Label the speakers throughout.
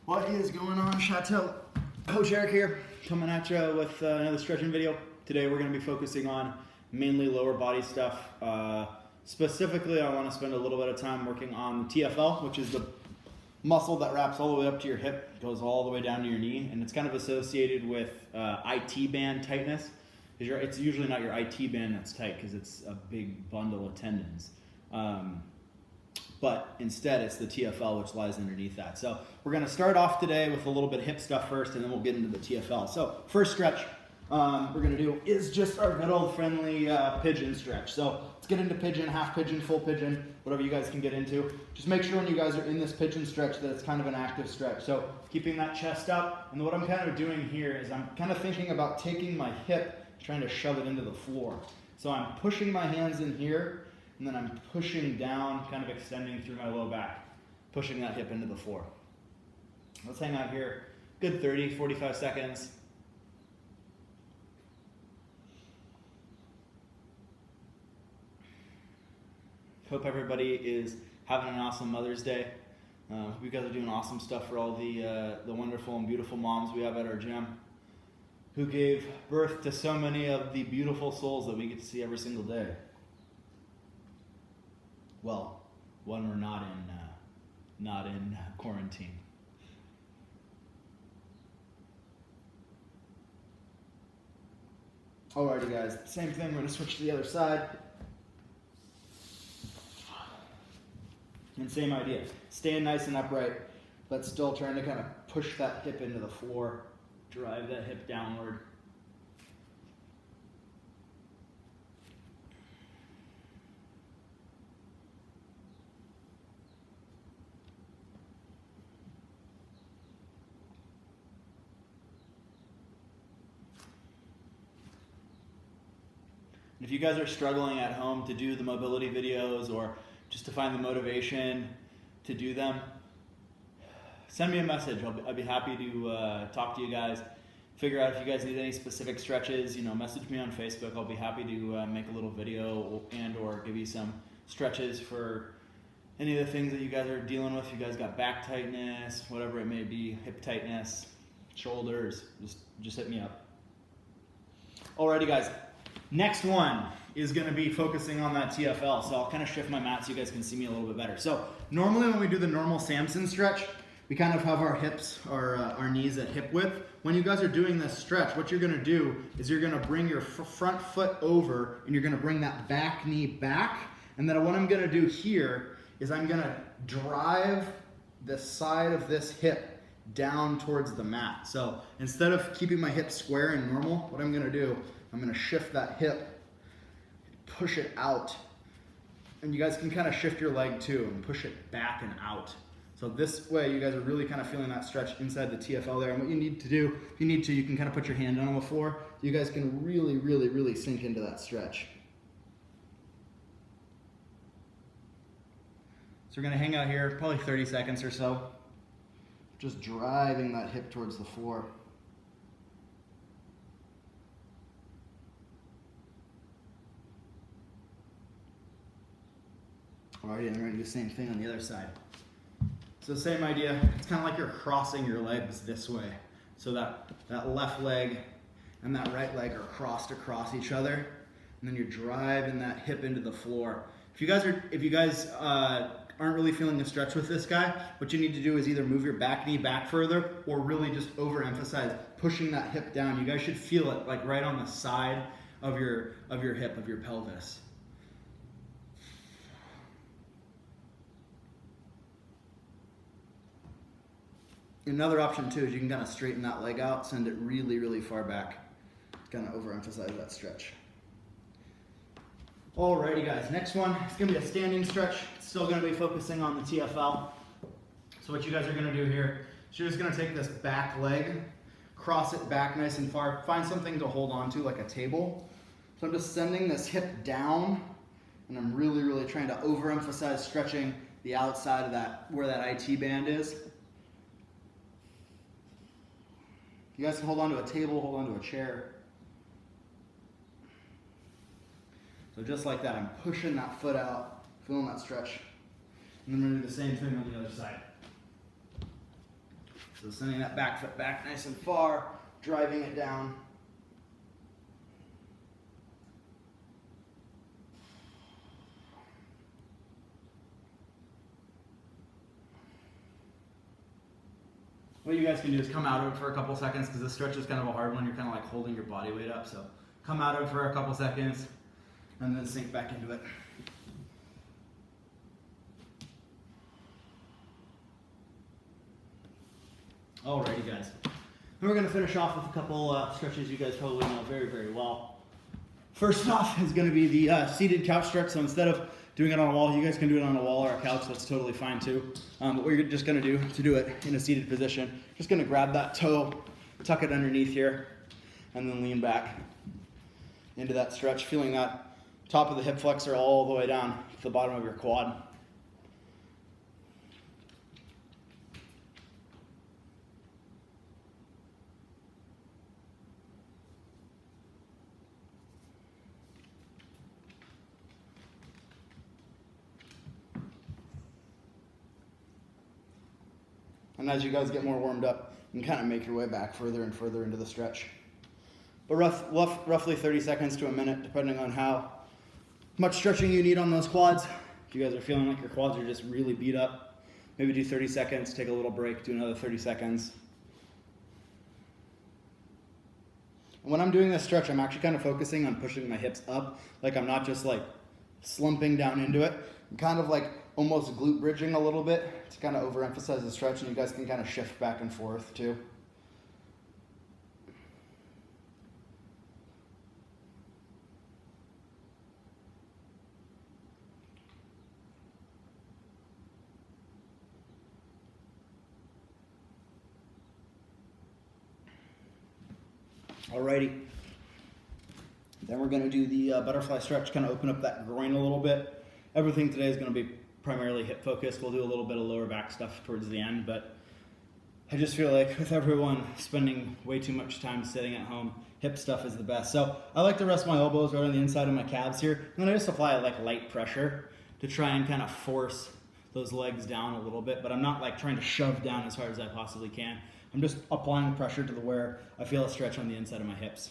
Speaker 1: What is going on, Chateau? Coach Eric here, coming at you with another stretching video. Today we're going to be focusing on mainly lower body stuff. Specifically, I want to spend a little bit of time working on the TFL, which is the muscle that wraps all the way up to your hip, goes all the way down to your knee, and it's kind of associated with IT band tightness. It's usually not your IT band that's tight because it's a big bundle of tendons. But instead it's the TFL which lies underneath that. So we're gonna start off today with a little bit of hip stuff first, and then we'll get into the TFL. So first stretch we're gonna do is just our good old friendly pigeon stretch. So let's get into pigeon, half pigeon, full pigeon, whatever you guys can get into. Just make sure when you guys are in this pigeon stretch that it's kind of an active stretch. So keeping that chest up, and what I'm kind of doing here is I'm kind of thinking about taking my hip, trying to shove it into the floor. So I'm pushing my hands in here, and then I'm pushing down, kind of extending through my low back, pushing that hip into the floor. Let's hang out here, good 30, 45 seconds. Hope everybody is having an awesome Mother's Day. Hope you guys are doing awesome stuff for all the wonderful and beautiful moms we have at our gym, who gave birth to so many of the beautiful souls that we get to see every single day. Well, when we're not in quarantine. Alrighty guys, same thing, we're gonna switch to the other side. And same idea, staying nice and upright, but still trying to kind of push that hip into the floor, drive that hip downward. If you guys are struggling at home to do the mobility videos or just to find the motivation to do them, send me a message. I'll be happy to talk to you guys, figure out if you guys need any specific stretches. Message me on Facebook. I'll be happy to make a little video and or give you some stretches for any of the things that you guys are dealing with. If you guys got back tightness, whatever it may be, hip tightness, shoulders, just hit me up. Alrighty guys. Next one is going to be focusing on that TFL. So I'll kind of shift my mat so you guys can see me a little bit better. So normally when we do the normal Samson stretch, we kind of have our hips, our knees at hip width. When you guys are doing this stretch, what you're going to do is you're going to bring your front foot over and you're going to bring that back knee back. And then what I'm going to do here is I'm going to drive the side of this hip down towards the mat. So instead of keeping my hip square and normal, what I'm going to do, I'm going to shift that hip, push it out, and you guys can kind of shift your leg too and push it back and out. So this way you guys are really kind of feeling that stretch inside the TFL there. And what you need to do, if you need to, you can kind of put your hand down on the floor. You guys can really, really, really sink into that stretch. So we're going to hang out here probably 30 seconds or so, just driving that hip towards the floor. Alright, and we're going to do the same thing on the other side. So same idea, it's kind of like you're crossing your legs this way. So that left leg and that right leg are crossed across each other, and then you're driving that hip into the floor. If you guys aren't really feeling the stretch with this guy, what you need to do is either move your back knee back further or really just overemphasize pushing that hip down. You guys should feel it like right on the side of your hip, of your pelvis. Another option too is you can kind of straighten that leg out, send it really, really far back. Kind of overemphasize that stretch. Alrighty guys, next one is going to be a standing stretch. It's still going to be focusing on the TFL. So what you guys are going to do here is you're just going to take this back leg, cross it back nice and far, find something to hold on to like a table. So I'm just sending this hip down, and I'm really, really trying to overemphasize stretching the outside of that, where that IT band is. You guys can hold onto a table, hold onto a chair. So just like that, I'm pushing that foot out, feeling that stretch. And then we're going to do the same thing on the other side. So sending that back foot back nice and far, driving it down. What you guys can do is come out of it for a couple seconds, because this stretch is kind of a hard one. You're kind of like holding your body weight up. So come out of it for a couple seconds and then sink back into it. Alrighty guys, and we're going to finish off with a couple stretches you guys probably know very, very well. First off is going to be the seated couch stretch. So instead of doing it on a wall, you guys can do it on a wall or a couch. That's totally fine too. But what you're just going to do it in a seated position, just going to grab that toe, tuck it underneath here, and then lean back into that stretch, feeling that top of the hip flexor all the way down to the bottom of your quad. And as you guys get more warmed up, you can kind of make your way back further and further into the stretch. But roughly 30 seconds to a minute, depending on how much stretching you need on those quads. If you guys are feeling like your quads are just really beat up, maybe do 30 seconds, take a little break, do another 30 seconds. And when I'm doing this stretch, I'm actually kind of focusing on pushing my hips up. Like I'm not just like slumping down into it. I'm kind of like almost glute bridging a little bit to kind of overemphasize the stretch, and you guys can kind of shift back and forth too. Alrighty. Then we're going to do the butterfly stretch, kind of open up that groin a little bit. Everything today is going to be primarily hip focused. We'll do a little bit of lower back stuff towards the end, but I just feel like with everyone spending way too much time sitting at home, hip stuff is the best. So I like to rest my elbows right on the inside of my calves here, and then I just apply like light pressure to try and kind of force those legs down a little bit, but I'm not like trying to shove down as hard as I possibly can. I'm just applying pressure to where I feel a stretch on the inside of my hips.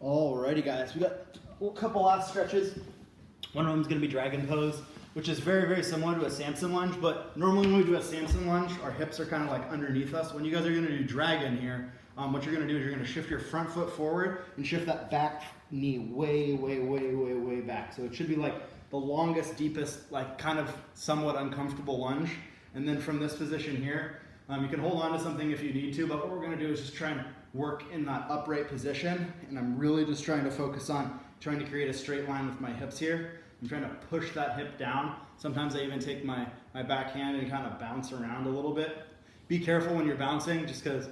Speaker 1: Alrighty guys, we got a couple last stretches. One of them is going to be dragon pose, which is very, very similar to a Samson lunge, but normally when we do a Samson lunge, our hips are kind of like underneath us. When you guys are going to do dragon here, what you're going to do is you're going to shift your front foot forward and shift that back knee way, way, way, way, way back. So it should be like the longest, deepest, like kind of somewhat uncomfortable lunge. And then from this position here, you can hold on to something if you need to, but what we're going to do is just try and work in that upright position, and I'm really just trying to focus on trying to create a straight line with my hips here. I'm trying to push that hip down. Sometimes I even take my back hand and kind of bounce around a little bit. Be careful when you're bouncing, just because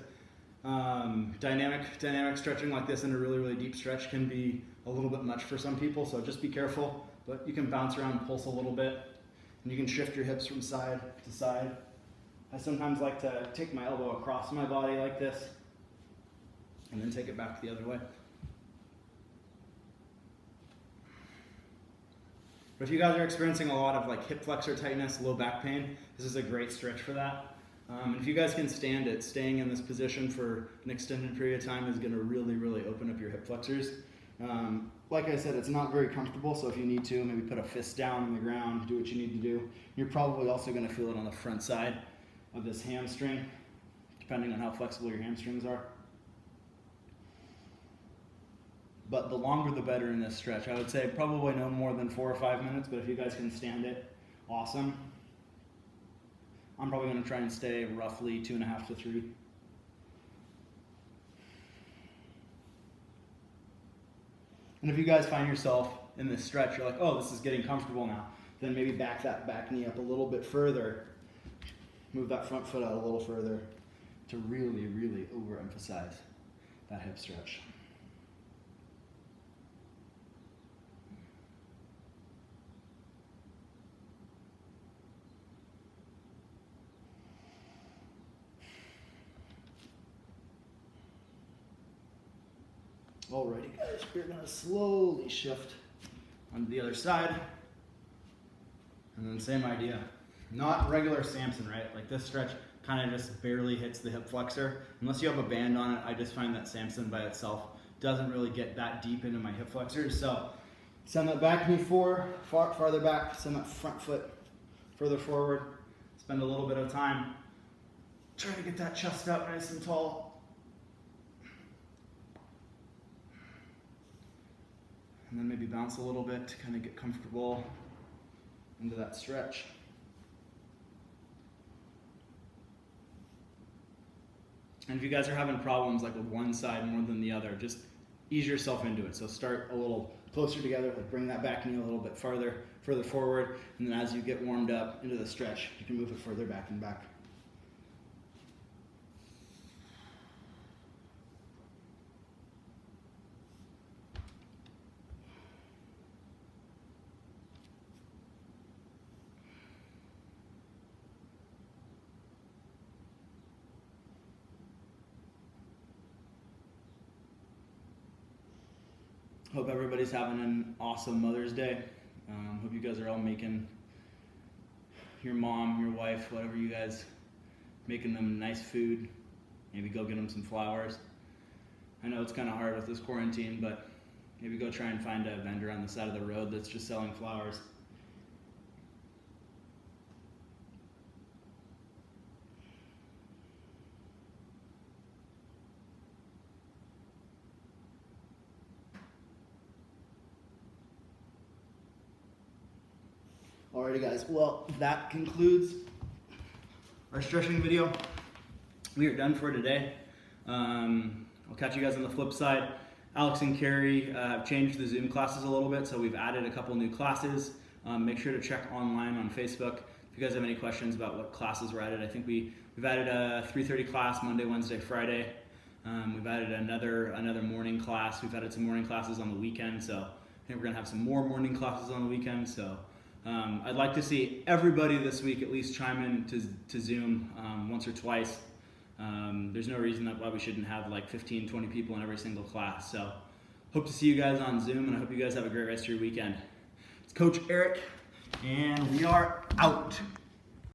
Speaker 1: dynamic stretching like this in a really, really deep stretch can be a little bit much for some people, so just be careful. But you can bounce around and pulse a little bit, and you can shift your hips from side to side. I sometimes like to take my elbow across my body like this, and then take it back the other way. But if you guys are experiencing a lot of like hip flexor tightness, low back pain, this is a great stretch for that. And if you guys can stand it, staying in this position for an extended period of time is going to really, really open up your hip flexors. Like I said, it's not very comfortable, so if you need to, maybe put a fist down on the ground, do what you need to do. You're probably also going to feel it on the front side of this hamstring, depending on how flexible your hamstrings are. but the longer the better in this stretch. I would say probably no more than 4 or 5 minutes, but if you guys can stand it, awesome. I'm probably gonna try and stay roughly 2.5 to 3. And if you guys find yourself in this stretch, you're like, oh, this is getting comfortable now, then maybe back that back knee up a little bit further. Move that front foot out a little further to really, really overemphasize that hip stretch. Alrighty guys, we're gonna slowly shift onto the other side. And then same idea. Not regular Samson, right? Like this stretch kind of just barely hits the hip flexor. Unless you have a band on it, I just find that Samson by itself doesn't really get that deep into my hip flexors. So send that back knee farther back, send that front foot further forward. Spend a little bit of time trying to get that chest up nice and tall. And then maybe bounce a little bit to kind of get comfortable into that stretch. And if you guys are having problems like with one side more than the other, just ease yourself into it. So start a little closer together, like bring that back knee a little bit further forward, and then as you get warmed up into the stretch, you can move it further back and back. Hope everybody's having an awesome Mother's Day. Hope you guys are all making your mom, your wife, whatever you guys, making them nice food. Maybe go get them some flowers. I know it's kind of hard with this quarantine, but maybe go try and find a vendor on the side of the road that's just selling flowers. Alrighty guys, well that concludes our stretching video. We are done for today. I'll catch you guys on the flip side. Alex and Carrie have changed the Zoom classes a little bit, so we've added a couple new classes. Make sure to check online on Facebook if you guys have any questions about what classes were added. I think we've added a 3:30 class Monday, Wednesday, Friday. We've added another morning class. We've added some morning classes on the weekend, so I think we're gonna have some more morning classes on the weekend. So I'd like to see everybody this week at least chime in to Zoom once or twice. There's no reason why we shouldn't have like 15, 20 people in every single class. So hope to see you guys on Zoom, and I hope you guys have a great rest of your weekend. It's Coach Eric, and we are out.